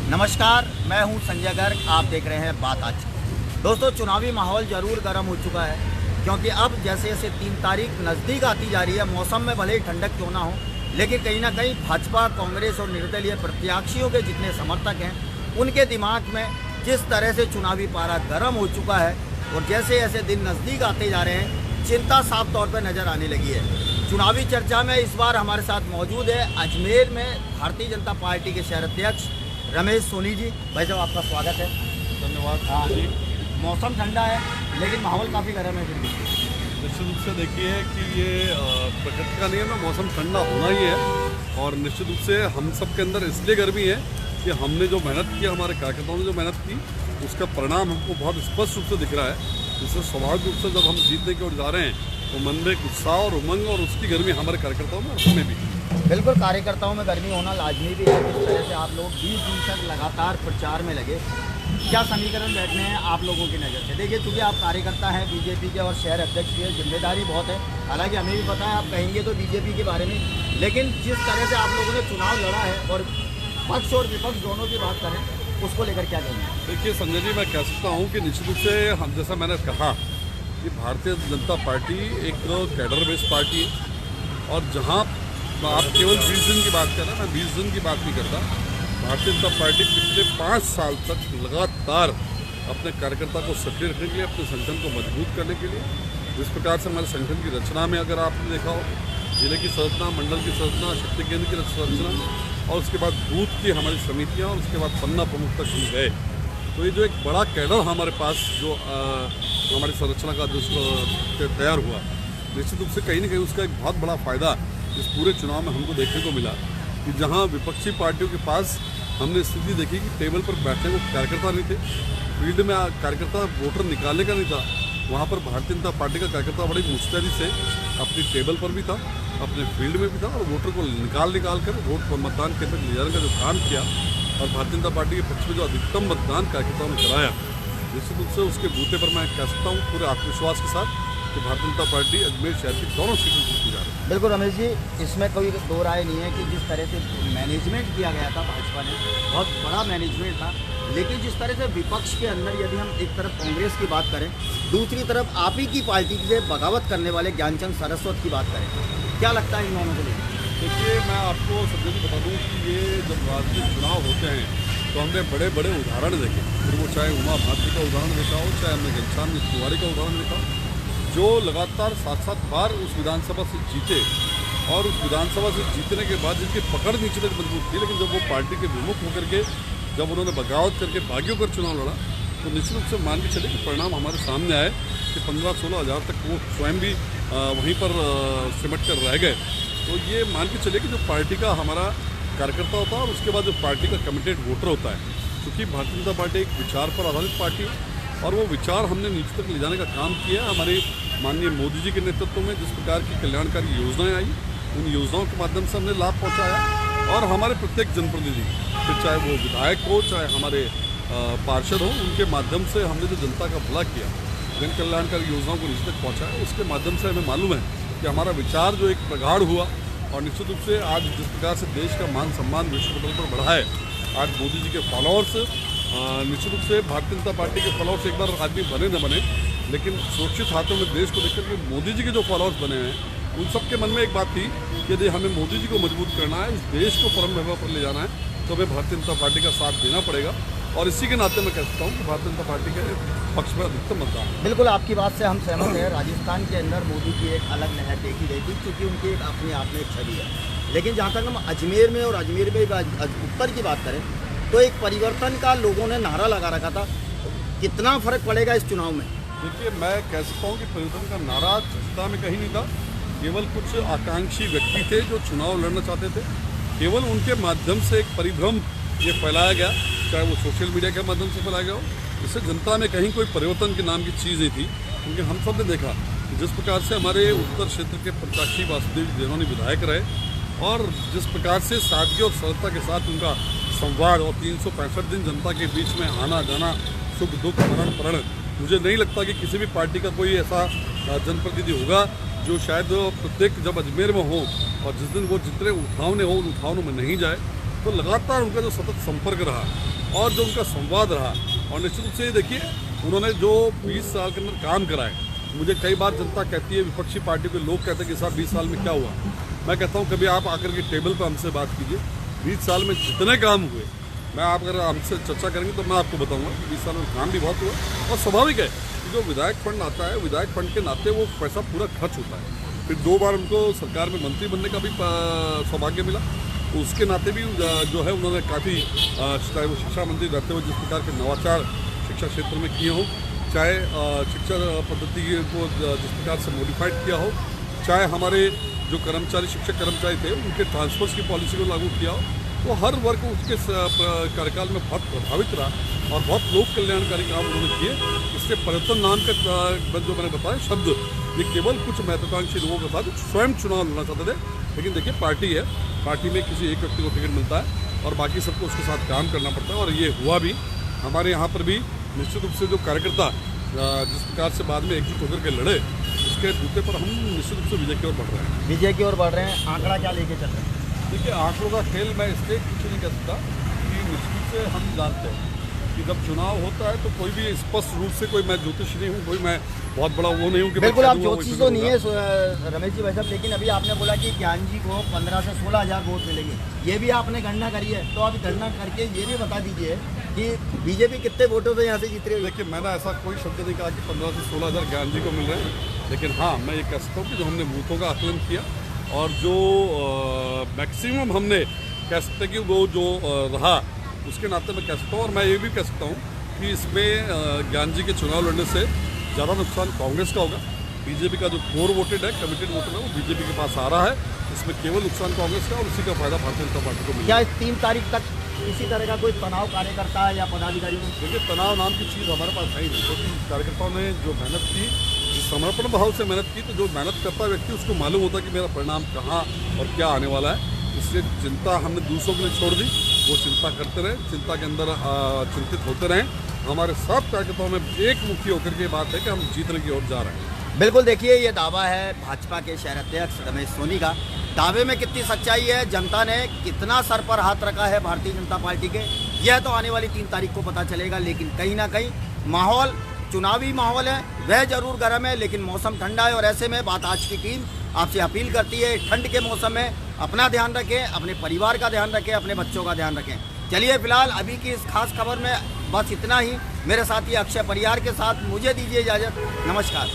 नमस्कार, मैं हूं संजय गर्ग। आप देख रहे हैं बात आज। दोस्तों, चुनावी माहौल ज़रूर गर्म हो चुका है, क्योंकि अब जैसे जैसे 3 तारीख नज़दीक आती जा रही है, मौसम में भले ही ठंडक क्यों ना हो, लेकिन कहीं ना कहीं भाजपा, कांग्रेस और निर्दलीय प्रत्याशियों के जितने समर्थक हैं, उनके दिमाग में जिस तरह से चुनावी पारा गर्म हो चुका है और जैसे जैसे दिन नज़दीक आते जा रहे हैं, चिंता साफ तौर पर नज़र आने लगी है। चुनावी चर्चा में इस बार हमारे साथ मौजूद है अजमेर में भारतीय जनता पार्टी के शहर अध्यक्ष रमेश सोनी जी। भाई साहब, आपका स्वागत है। धन्यवाद। हाँ जी, मौसम ठंडा है लेकिन माहौल काफ़ी गर्म है फिर भी। निश्चित रूप से देखिए कि ये प्रकृति का नियम है, मौसम ठंडा होना ही है। और निश्चित रूप से हम सब के अंदर इसलिए गर्मी है कि हमने जो मेहनत की, हमारे कार्यकर्ताओं ने जो मेहनत की, उसका परिणाम हमको बहुत स्पष्ट रूप से दिख रहा है। जिससे स्वाभाविक रूप से जब हम जीतने की ओर जा रहे हैं तो मन में उत्साह और उमंग और उसकी गर्मी हमारे कार्यकर्ताओं में और हमें भी। बिल्कुल, कार्यकर्ताओं में गर्मी होना लाजमी भी है। जिस तरह से आप लोग 20 दिन तक लगातार प्रचार में लगे, क्या समीकरण बैठने हैं आप लोगों की नज़र से? देखिए, चूँकि आप कार्यकर्ता हैं बीजेपी के और शहर अध्यक्ष की जिम्मेदारी बहुत है। हालांकि हमें भी पता है आप कहेंगे तो बीजेपी के बारे में, लेकिन जिस तरह से आप लोगों ने चुनाव लड़ा है और पक्ष और विपक्ष दोनों की बात करें, उसको लेकर क्या कहेंगे? देखिए संजय जी, मैं कह सकता हूँ कि निश्चित रूप से हम, जैसा मैंने कहा कि भारतीय जनता पार्टी एक कैडर बेस्ड पार्टी है। और जहाँ आप केवल 20 दिन की बात कर रहे हैं, मैं 20 दिन की बात नहीं करता। भारतीय जनता पार्टी पिछले 5 साल तक लगातार अपने कार्यकर्ता को सक्रिय रखने के लिए, अपने संगठन को मजबूत करने के लिए, जिस प्रकार से हमारे संगठन की रचना में अगर आपने देखा हो, जिले की संरचना, मंडल की संरचना, शक्ति केंद्र की संरचना और उसके बाद बूथ की हमारी समितियाँ और उसके बाद पन्ना प्रमुख तक हम गए, तो ये जो एक बड़ा कैडर हमारे पास जो हमारी संरचना का जो तैयार हुआ, निश्चित रूप से कहीं ना कहीं उसका एक बहुत बड़ा फ़ायदा इस पूरे चुनाव में हमको देखने को मिला कि जहां विपक्षी पार्टियों के पास हमने स्थिति देखी कि टेबल पर बैठने को कार्यकर्ता नहीं थे, फील्ड में कार्यकर्ता वोटर निकालने का नहीं था, वहां पर भारतीय जनता पार्टी का कार्यकर्ता बड़ी मुस्तैदी से अपनी टेबल पर भी था, अपने फील्ड में भी था और वोटर को निकाल कर वोट को मतदान केंद्र तक ले जाने का जो काम किया और भारतीय जनता पार्टी के पक्ष में जो अधिकतम मतदान कार्यकर्ताओं ने कराया, निश्चित रूप से उसके बूते पर मैं कह सकता हूँ पूरे आत्मविश्वास के साथ कि भारतीय जनता पार्टी अजमेर शहर की दोनों सीटों जीतती जा रही है। बिल्कुल रमेश जी, इसमें कोई दो राय नहीं है कि जिस तरह से मैनेजमेंट किया गया था भाजपा ने, बहुत बड़ा मैनेजमेंट था, लेकिन जिस तरह से विपक्ष के अंदर यदि हम एक तरफ कांग्रेस की बात करें, दूसरी तरफ आप ही की पार्टी से बगावत करने वाले ज्ञानचंद सरस्वत की बात करें, क्या लगता है इन दोनों को लेकर? देखिए, मैं आपको सबसे भी बता दूँ कि ये जब राजनीतिक चुनाव होते हैं तो हमने बड़े बड़े उदाहरण देखे, फिर वो चाहे उमा भारती का उदाहरण देखा हो, चाहे हमने घनश्याम तिवारी का उदाहरण देखा, जो लगातार 7-7 बार उस विधानसभा से जीते और उस विधानसभा से जीतने के बाद जिनकी पकड़ नीचे तक मजबूत थी, लेकिन जब वो पार्टी के विमुख होकर के जब उन्होंने बगावत करके भागी होकर चुनाव लड़ा, तो निश्चित रूप से मान के चले कि परिणाम हमारे सामने आए कि 15-16 हज़ार तक वो स्वयं भी वहीं पर सिमट कर रह गए। तो ये मान के चले कि जो पार्टी का हमारा कार्यकर्ता होता है और उसके बाद जो पार्टी का कमिटेड वोटर होता है, क्योंकि भारतीय जनता पार्टी एक विचार पर आधारित पार्टी है और वो विचार हमने नीचे तक ले जाने का काम किया। हमारे माननीय मोदी जी के नेतृत्व में जिस प्रकार की कल्याणकारी योजनाएं आई, उन योजनाओं के माध्यम से हमने लाभ पहुंचाया और हमारे प्रत्येक जनप्रतिनिधि, फिर चाहे वो विधायक हो, चाहे हमारे पार्षद हो, उनके माध्यम से हमने जो जनता का भला किया, जन कल्याणकारी योजनाओं को नीचे तक पहुँचाया, उसके माध्यम से हमें मालूम है कि हमारा विचार जो एक प्रगाढ़ हुआ और निश्चित रूप से आज जिस प्रकार से देश का मान सम्मान विश्व पटल पर बढ़ा है, आज मोदी जी के फॉलोअर्स, निश्चित रूप से भारतीय जनता पार्टी के फॉलोअर्स एक बार आदमी बने न बने, लेकिन सुरक्षित हाथों में देश को देखकर के मोदी जी के जो फॉलोअर्स बने हैं, उन सब के मन में एक बात थी कि यदि हमें मोदी जी को मजबूत करना है, इस देश को परम वैभव पर ले जाना है, तो हमें भारतीय जनता पार्टी का साथ देना पड़ेगा। और इसी के नाते मैं कह सकता हूँ कि भारतीय जनता पार्टी के पक्ष में अधिकतम मतदान। बिल्कुल, आपकी बात से हम सहमत हैं। राजस्थान के अंदर मोदी की एक अलग लहर देखी गई थी, क्योंकि उनकी एक अपने आप में एक छवि है। लेकिन जहाँ तक हम अजमेर में और अजमेर में उत्तर की बात करें, तो एक परिवर्तन का लोगों ने नारा लगा रखा था। कितना फर्क पड़ेगा इस चुनाव में? देखिए, मैं कह सकता हूँ कि परिवर्तन का नारा जनता में कहीं नहीं था, केवल कुछ आकांक्षी व्यक्ति थे जो चुनाव लड़ना चाहते थे। केवल उनके माध्यम से एक परिभ्रम ये फैलाया गया, चाहे वो सोशल मीडिया के माध्यम से फैलाया गया हो, इससे जनता में कहीं कोई परिवर्तन के नाम की चीज़ नहीं थी। क्योंकि हम सब ने देखा कि जिस प्रकार से हमारे उत्तर क्षेत्र के प्रत्याशी वासुदेव जिन्होंने विधायक रहे और जिस प्रकार से सादगी और सरलता के साथ उनका संवाद और 365 दिन जनता के बीच में आना जाना, सुख दुख, मरण प्रण, मुझे नहीं लगता कि किसी भी पार्टी का कोई ऐसा जनप्रतिनिधि होगा जो शायद प्रत्येक जब अजमेर में हो और जिस दिन वो जितने उठावने हो उन उठावनों में नहीं जाए। तो लगातार उनका जो सतत संपर्क रहा और जो उनका संवाद रहा, और निश्चित रूप से ये देखिए उन्होंने जो 20 साल के अंदर काम कराए। मुझे कई बार जनता कहती है, विपक्षी पार्टी के लोग कहते हैं कि साहब 20 साल में क्या हुआ। मैं कहता हूँ कभी आप आकर के टेबल पर हमसे बात कीजिए, 20 साल में जितने काम हुए, मैं आप अगर हमसे चर्चा करेंगे तो मैं आपको बताऊँगा 20 साल में काम भी बहुत हुआ। और स्वाभाविक है कि जो विधायक फंड आता है, विधायक फंड के नाते वो पैसा पूरा खर्च होता है। फिर 2 बार उनको सरकार में मंत्री बनने का भी सौभाग्य मिला, तो उसके नाते भी जो है उन्होंने काफ़ी, चाहे वो शिक्षा मंत्री रहते हुए जिस प्रकार के नवाचार शिक्षा क्षेत्र में किए हों, चाहे शिक्षा पद्धति को जिस प्रकार से मॉडिफाइड किया हो, चाहे हमारे जो कर्मचारी, शिक्षक कर्मचारी थे उनके ट्रांसफर्स की पॉलिसी को लागू किया हो, तो हर वर्ग उसके कार्यकाल में बहुत प्रभावित रहा और बहुत लोक कल्याणकारी काम उन्होंने किए। इससे परिवर्तन नाम का जो मैंने बताया शब्द, ये केवल कुछ महत्वाकांक्षी लोगों के साथ स्वयं चुनाव लड़ना चाहते थे। लेकिन देखिए पार्टी है, पार्टी में किसी एक व्यक्ति को टिकट मिलता है और बाकी सबको उसके साथ काम करना पड़ता है, और ये हुआ भी। हमारे यहाँ पर भी निश्चित रूप से जो कार्यकर्ता जिस प्रकार से बाद में एकजुट होकर के लड़े, उसके बूते पर हम निश्चित रूप से विजय की ओर बढ़ रहे हैं। विजय की ओर बढ़ रहे हैं। आंकड़ा क्या लेके चल रहे हैं? देखिए आंकड़ों का खेल मैं इसलिए कुछ नहीं कह सकता कि निश्चित से हम जानते हैं कि जब चुनाव होता है तो कोई भी स्पष्ट रूप से, कोई मैं ज्योतिष नहीं हूँ, कोई मैं बहुत बड़ा वो नहीं हूँ कि बिल्कुल आप ज्योतिष तो नहीं है रमेश जी भाई साहब, लेकिन अभी आपने बोला कि ज्ञान जी को 15 से 16 हज़ार वोट मिलेंगे, ये भी आपने गणना करी है, तो आप गणना करके ये भी बता दीजिए कि बीजेपी कितने वोटों से यहाँ से जीत रही है। देखिए मैंने ऐसा कोई शब्द नहीं कहा कि 15 से 16 हज़ार ज्ञान जी को मिल रहे हैं, लेकिन हाँ मैं ये कह सकता हूँ कि जो हमने बूथों का आकलन किया और जो मैक्सिमम हमने कह सकते हैं कि वो जो रहा, उसके नाते मैं कह सकता हूँ, और मैं ये भी कह सकता हूँ कि इसमें ज्ञान जी के चुनाव लड़ने से ज़्यादा नुकसान कांग्रेस का होगा। बीजेपी का जो कोर वोटेड है, कमिटेड वोटर है, वो बीजेपी के पास आ रहा है। इसमें केवल नुकसान कांग्रेस का, और उसी का फायदा भारतीय जनता पार्टी को मिलेगा। क्या 3 तारीख तक इसी तरह का कोई तनाव कार्यकर्ता या पदाधिकारी को? देखिए तनाव नाम की चीज़ हमारे पास है ही नहीं, क्योंकि कार्यकर्ताओं ने जो मेहनत की, समर्पण भाव से मेहनत की, तो जो मेहनत करता व्यक्ति उसको मालूम होता है कि मेरा परिणाम कहाँ और क्या आने वाला है। इसलिए चिंता हमने दूसरों के लिए छोड़ दी, वो चिंता करते रहे, चिंता के अंदर चिंतित होते रहें। हमारे सब कार्यकर्ताओं में एक मुखी होकर के बात है कि हम जीतने की ओर जा रहे हैं। बिल्कुल, देखिए ये दावा है भाजपा के शहर अध्यक्ष रमेश सोनी का। दावे में कितनी सच्चाई है, जनता ने कितना सर पर हाथ रखा है भारतीय जनता पार्टी के, यह तो आने वाली 3 तारीख को पता चलेगा। लेकिन कहीं ना कहीं माहौल, चुनावी माहौल है, वह जरूर गर्म है, लेकिन मौसम ठंडा है। और ऐसे में बात आज की टीम आपसे अपील करती है, ठंड के मौसम में अपना ध्यान रखें, अपने परिवार का ध्यान रखें, अपने बच्चों का ध्यान रखें। चलिए फिलहाल अभी की इस खास खबर में बस इतना ही। मेरे साथी अक्षय परिहार के साथ मुझे दीजिए इजाज़त। नमस्कार।